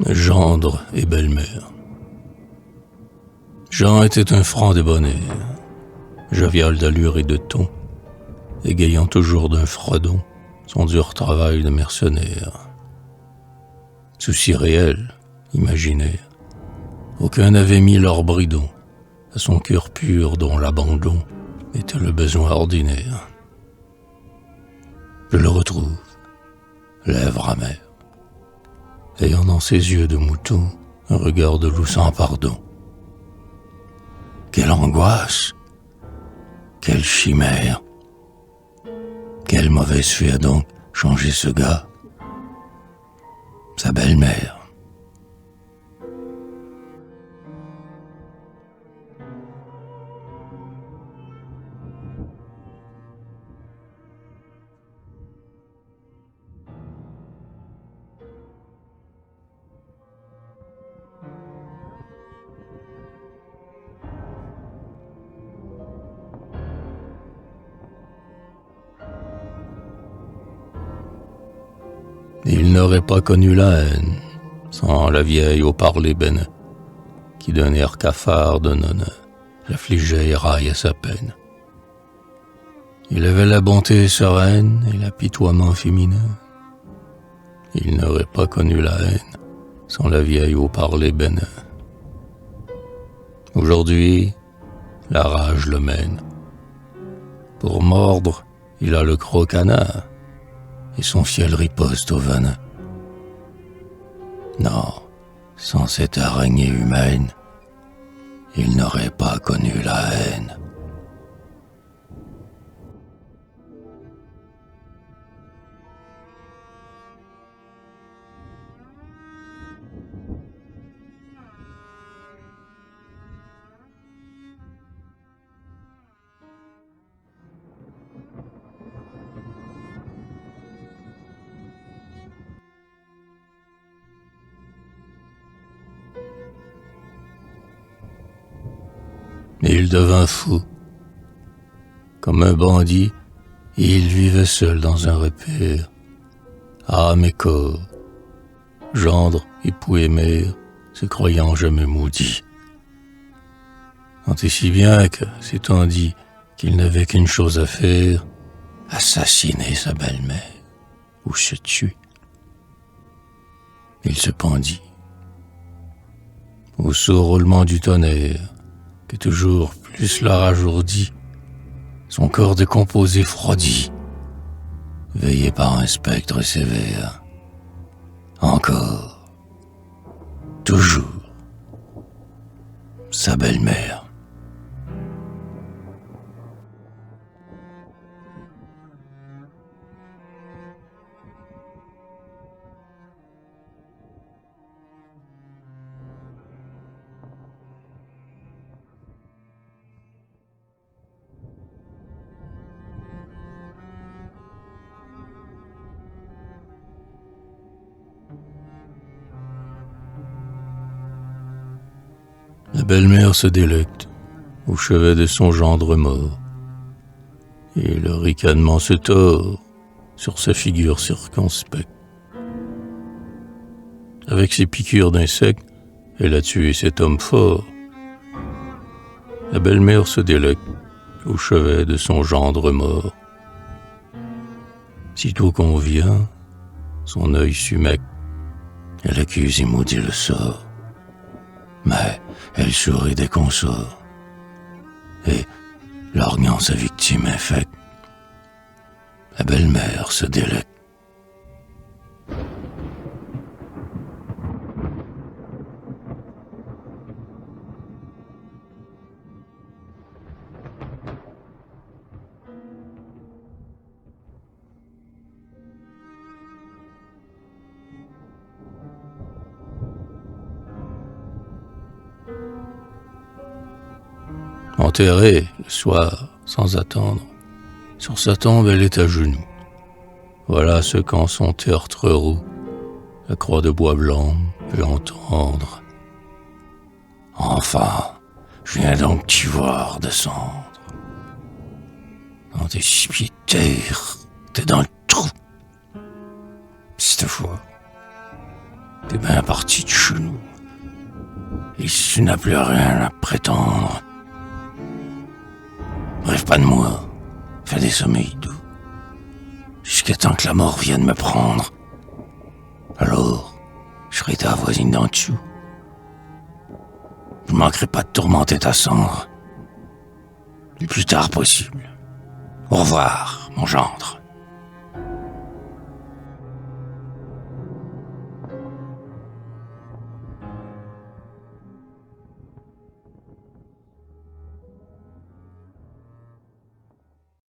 Gendre et belle-mère. Jean était un franc débonnaire, jovial d'allure et de ton, égayant toujours d'un fredon son dur travail de mercenaire. Souci réel, imaginaire, aucun n'avait mis leur bridon à son cœur pur dont l'abandon était le besoin ordinaire. Je le retrouve, lèvres amères, ayant dans ses yeux de mouton un regard de loup sans pardon. Quelle angoisse, quelle chimère, quelle mauvaise fée a donc changé ce gars, sa belle-mère. Il n'aurait pas connu la haine sans la vieille au parler bénin, qui d'un air cafard de nonne l'affligeait et raille à sa peine. Il avait la bonté sereine et l'apitoiement féminin. Il n'aurait pas connu la haine sans la vieille au parler bénin. Aujourd'hui, la rage le mène. Pour mordre, il a le croc-canard et son fiel riposte au venin. Non, sans cette araignée humaine, il n'aurait pas connu la haine. Et il devint fou. Comme un bandit, il vivait seul dans un repaire. Âme et corps, gendre, époux et mère, se croyant jamais maudit. Tant et si bien que, s'étant dit qu'il n'avait qu'une chose à faire, assassiner sa belle-mère ou se tuer. Il se pendit. Au sourd roulement du tonnerre, que toujours plus la rajourdit, son corps décomposé froidi, veillé par un spectre sévère. Encore, toujours, sa belle-mère. La belle-mère se délecte au chevet de son gendre mort, et le ricanement se tord sur sa figure circonspecte. Avec ses piqûres d'insectes, elle a tué cet homme fort. La belle-mère se délecte au chevet de son gendre mort. Sitôt qu'on vient, son œil s'humecte, elle accuse et maudit le sort. Mais elle sourit des consorts, et, lorgnant sa victime infecte, la belle-mère se délecte. Enterrée, le soir, sans attendre, sur sa tombe elle est à genoux. Voilà ce qu'en son tertre roux la croix de bois blanc peut entendre. Enfin, je viens donc t'y voir descendre. Dans tes 6 pieds de terre, t'es dans le trou. Cette fois, T'es bien parti de chez nous. Et si tu n'as plus rien à prétendre, rêve pas de moi, fais des sommeils doux, jusqu'à temps que la mort vienne me prendre. Alors, je serai ta voisine d'en dessous. Je manquerai pas de tourmenter ta cendre le plus tard possible. Au revoir, mon gendre.